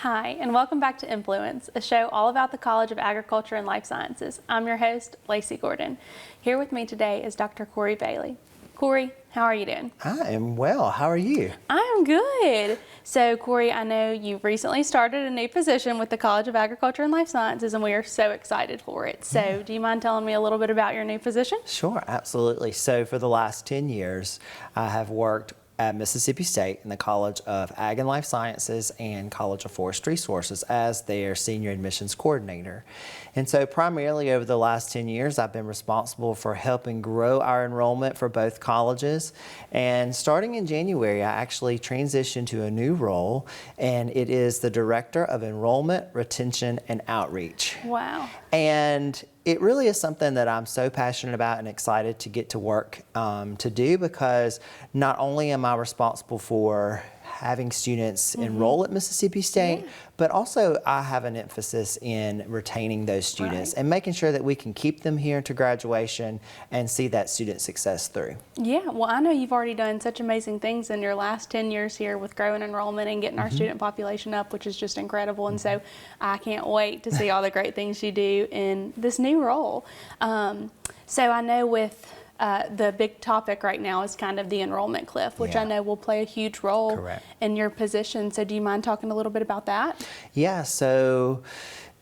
Hi, and welcome back to Influence, a show all about the College of Agriculture and Life Sciences. I'm your host, Lacey Gordon. Here with me today is Dr. Cory Bailey. Cory, how are you doing? I am well. How are you? I'm good. So, Cory, I know you recently started a new position with the College of Agriculture and Life Sciences, and we are so excited for it. So, do you mind telling me a little bit about your new position? Sure, absolutely. So for the last 10 years, I have worked at Mississippi State in the College of Ag and Life Sciences and College of Forest Resources as their senior admissions coordinator. And so primarily over the last 10 years, I've been responsible for helping grow our enrollment for both colleges. And starting in January, I actually transitioned to a new role, and it is the Director of Enrollment, Retention, and Outreach. Wow. And it really is something that I'm so passionate about and excited to get to work to do, because not only am I responsible for having students enroll at Mississippi State, but also I have an emphasis in retaining those students and making sure that we can keep them here to graduation and see that student success through. Yeah, well, I know you've already done such amazing things in your last 10 years here with growing enrollment and getting our student population up, which is just incredible. And so I can't wait to see all the great things you do in this new role. So I know with the big topic right now is kind of the enrollment cliff, which I know will play a huge role in your position. So do you mind talking a little bit about that? Yeah, so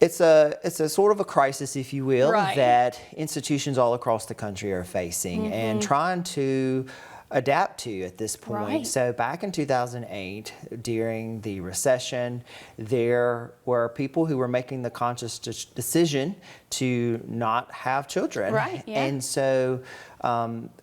it's a sort of a crisis, if you will, that institutions all across the country are facing and trying to adapt to at this point. So back in 2008, during the recession, there were people who were making the conscious decision to not have children. And so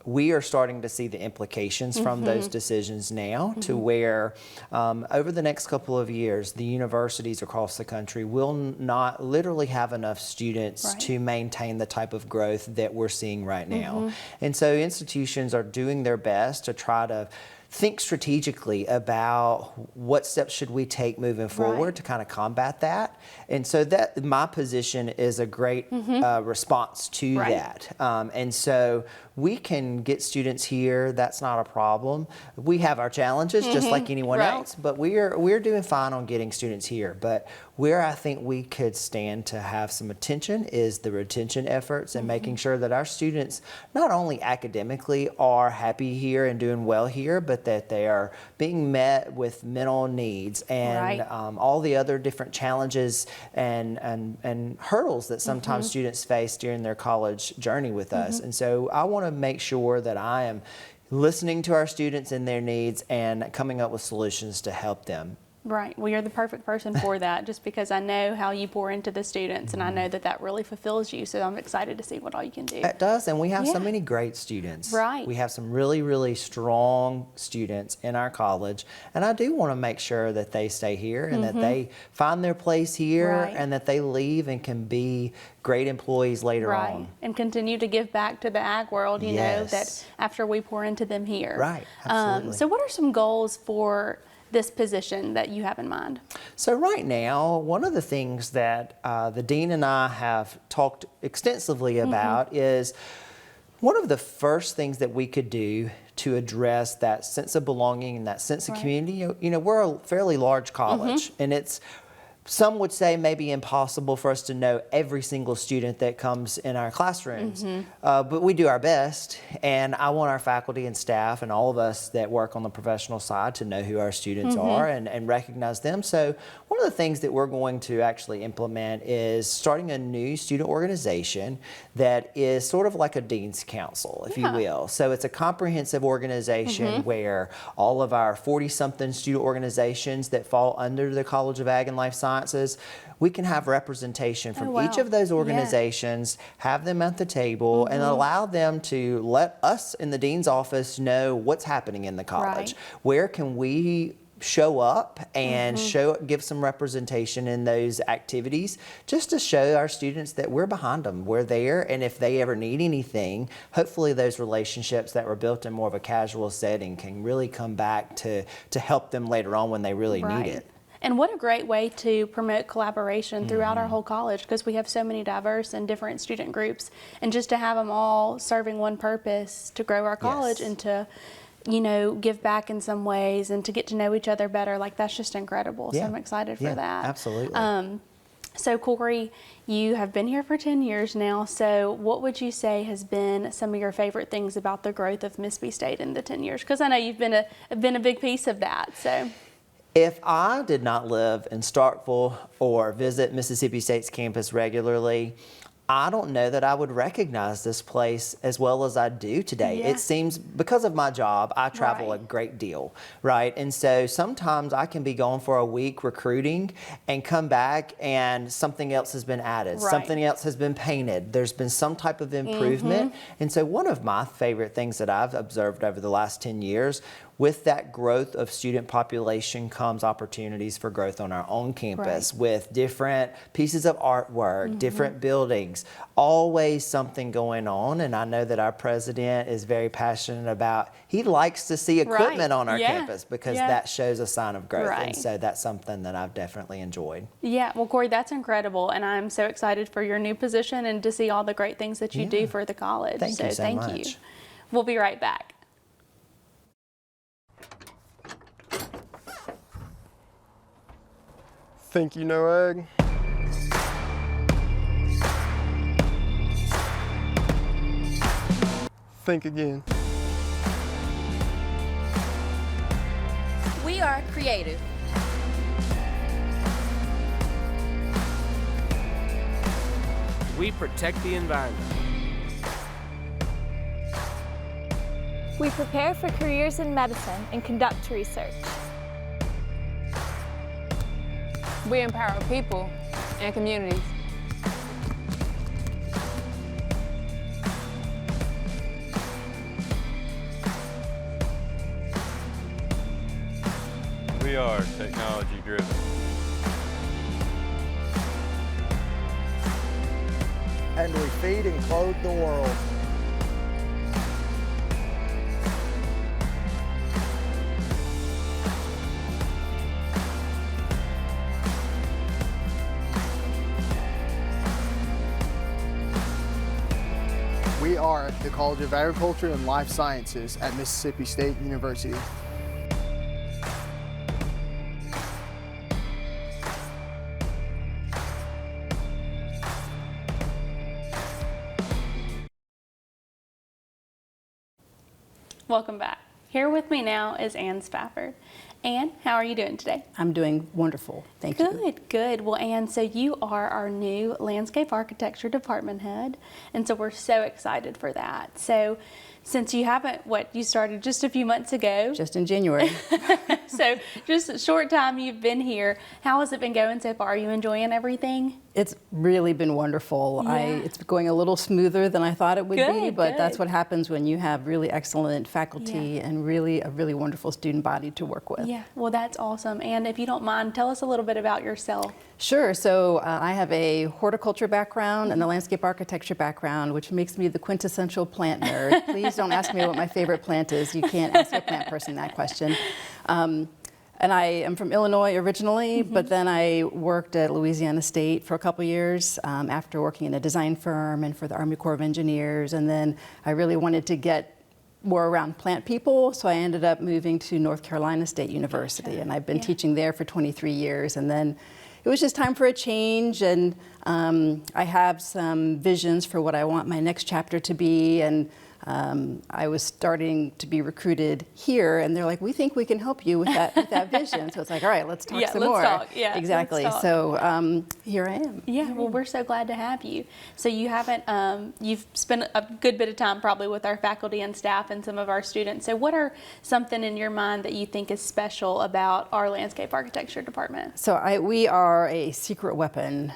we are starting to see the implications from those decisions now, to where over the next couple of years, the universities across the country will not literally have enough students to maintain the type of growth that we're seeing right now. And so institutions are doing their best to try to think strategically about what steps should we take moving forward to kind of combat that. And so that my position is a great response to that. And so we can get students here, that's not a problem. We have our challenges just like anyone else, but we're doing fine on getting students here. But where I think we could stand to have some attention is the retention efforts and making sure that our students not only academically are happy here and doing well here, but that they are being met with mental needs and all the other different challenges and hurdles that sometimes students face during their college journey with us. And so I want to make sure that I am listening to our students and their needs and coming up with solutions to help them. Right. Well, you're the perfect person for that, just because I know how you pour into the students, and I know that that really fulfills you. So I'm excited to see what all you can do. It does, and we have so many great students. We have some really, really strong students in our college, and I do want to make sure that they stay here and that they find their place here and that they leave and can be great employees later on. And continue to give back to the ag world, you know, that after we pour into them here. Absolutely. So what are some goals for this position that you have in mind? So right now, one of the things that the dean and I have talked extensively about is one of the first things that we could do to address that sense of belonging and that sense of community. You know, we're a fairly large college, and it's some would say maybe impossible for us to know every single student that comes in our classrooms, but we do our best, and I want our faculty and staff and all of us that work on the professional side to know who our students are and recognize them. So one of the things that we're going to actually implement is starting a new student organization that is sort of like a dean's council, if you will. So it's a comprehensive organization where all of our 40-something student organizations that fall under the College of Ag and Life Sciences, we can have representation from each of those organizations, have them at the table, and allow them to let us in the dean's office know what's happening in the college. Where can we show up and give some representation in those activities, just to show our students that we're behind them, we're there, and if they ever need anything, hopefully those relationships that were built in more of a casual setting can really come back to help them later on when they really need it. And what a great way to promote collaboration throughout our whole college, because we have so many diverse and different student groups, and just to have them all serving one purpose to grow our college and to give back in some ways and to get to know each other better. Like, that's just incredible. So I'm excited for that. Absolutely. So Cory, you have been here for 10 years now. So what would you say has been some of your favorite things about the growth of Mississippi State in the 10 years? Because I know you've been a big piece of that. So if I did not live in Starkville or visit Mississippi State's campus regularly, I don't know that I would recognize this place as well as I do today. Yeah. It seems, because of my job, I travel a great deal, right? And so sometimes I can be gone for a week recruiting and come back and something else has been added, something else has been painted, there's been some type of improvement. And so one of my favorite things that I've observed over the last 10 years, with that growth of student population comes opportunities for growth on our own campus with different pieces of artwork, different buildings, always something going on. And I know that our president is very passionate about, he likes to see equipment on our campus because that shows a sign of growth. And so that's something that I've definitely enjoyed. Yeah, well, Cory, that's incredible. And I'm so excited for your new position and to see all the great things that you do for the college. Thank you so much. Thank you. We'll be right back. Think you know egg? Think again. We are creative. We protect the environment. We prepare for careers in medicine and conduct research. We empower people and communities. We are technology driven. And we feed and clothe the world. We are at the College of Agriculture and Life Sciences at Mississippi State University. Welcome back. Here with me now is Ann Spafford. Ann, how are you doing today? I'm doing wonderful. Thank you. Good, good. Well, Ann, so you are our new landscape architecture department head, and so we're so excited for that. So since you haven't, you started just a few months ago. Just in January. So just a short time you've been here. How has it been going so far? Are you enjoying everything? It's really been wonderful. Yeah. It's going a little smoother than I thought it would be, but good. that's what happens when you have really excellent faculty and a really wonderful student body to work with. Yeah, well, that's awesome. And if you don't mind, tell us a little bit about yourself. Sure. So I have a horticulture background and a landscape architecture background, which makes me the quintessential plant nerd. Please don't ask me what my favorite plant is. You can't ask a plant person that question. And I am from Illinois originally, but then I worked at Louisiana State for a couple years after working in a design firm and for the Army Corps of Engineers. And then I really wanted to get more around plant people, so I ended up moving to North Carolina State University. And I've been teaching there for 23 years. And then it was just time for a change, and I have some visions for what I want my next chapter to be. And I was starting to be recruited here, and they're like, "We think we can help you with that vision." So it's like, all right, let's talk some more. Talk. Yeah, exactly. Let's talk. So here I am. Yeah, well, we're so glad to have you. So you haven't, you've spent a good bit of time probably with our faculty and staff and some of our students. So what are something in your mind that you think is special about our landscape architecture department? So we are a secret weapon.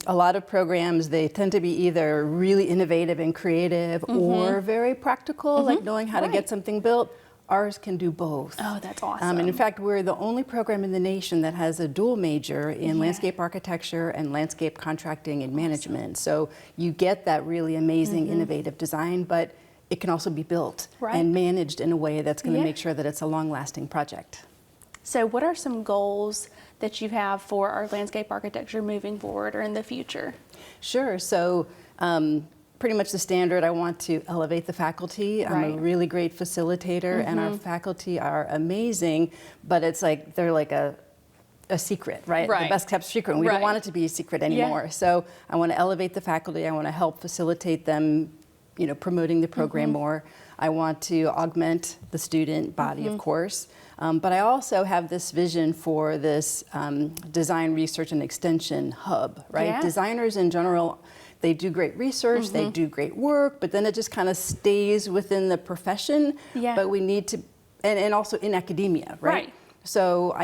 A lot of programs, they tend to be either really innovative and creative or very practical, like knowing how to get something built. Ours can do both. Oh, that's awesome. And in fact, we're the only program in the nation that has a dual major in landscape architecture and landscape contracting and management. So you get that really amazing, innovative design, but it can also be built and managed in a way that's going to make sure that it's a long-lasting project. So what are some goals that you have for our landscape architecture moving forward or in the future? Sure. So pretty much the standard. I want to elevate the faculty. I'm a really great facilitator, and our faculty are amazing, but it's like they're like a secret, right? The best kept secret. And we don't want it to be a secret anymore. So I want to elevate the faculty. I want to help facilitate them, you know, promoting the program more. I want to augment the student body, of course. But I also have this vision for this design, research, and extension hub, right? Designers in general, they do great research, they do great work, but then it just kind of stays within the profession. But we need to, and also in academia, right? So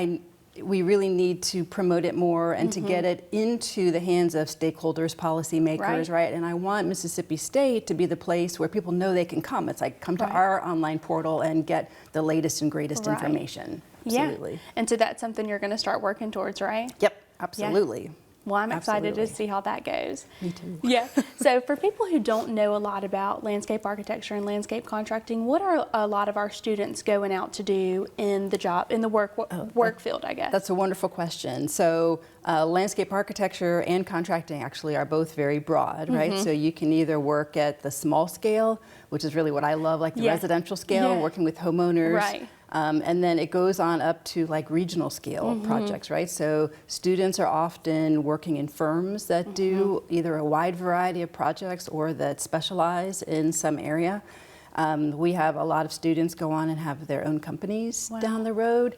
we really need to promote it more and to get it into the hands of stakeholders, policymakers, right? And I want Mississippi State to be the place where people know they can come. It's like, come to our online portal and get the latest and greatest information. Absolutely. Yeah. And so that's something you're going to start working towards, right? Yep, absolutely. Well, I'm excited to see how that goes. Me too. Yeah. So for people who don't know a lot about landscape architecture and landscape contracting, what are a lot of our students going out to do in the job, in the work field, I guess? That's a wonderful question. So landscape architecture and contracting actually are both very broad, right? So you can either work at the small scale, which is really what I love, like the residential scale, working with homeowners. And then it goes on up to like regional scale projects, right? So students are often working in firms that do either a wide variety of projects or that specialize in some area. We have a lot of students go on and have their own companies down the road.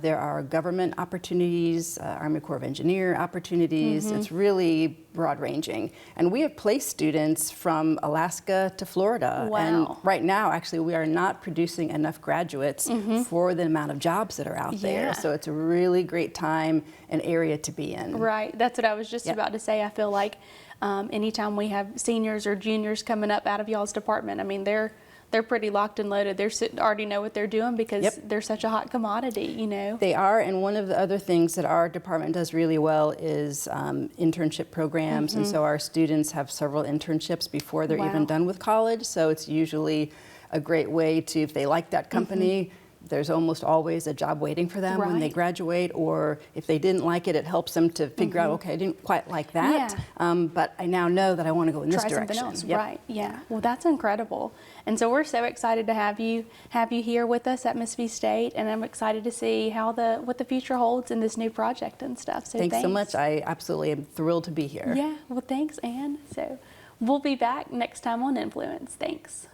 There are government opportunities, Army Corps of Engineer opportunities. It's really broad-ranging. And we have placed students from Alaska to Florida. And right now, actually, we are not producing enough graduates for the amount of jobs that are out there. So it's a really great time and area to be in. Right. That's what I was just about to say. I feel like anytime we have seniors or juniors coming up out of y'all's department, I mean, they're pretty locked and loaded. They already know what they're doing because they're such a hot commodity, you know. They are, and one of the other things that our department does really well is internship programs, and so our students have several internships before they're even done with college, so it's usually a great way to, if they like that company, there's almost always a job waiting for them when they graduate, or if they didn't like it, it helps them to figure out, okay, I didn't quite like that, but I now know that I want to go in this direction. Try something else, right? Yeah. Well, that's incredible, and so we're so excited to have you here with us at Mississippi State, and I'm excited to see what the future holds in this new project and stuff. So thanks so much. I absolutely am thrilled to be here. Yeah. Well, thanks, Anne. So we'll be back next time on Influence. Thanks.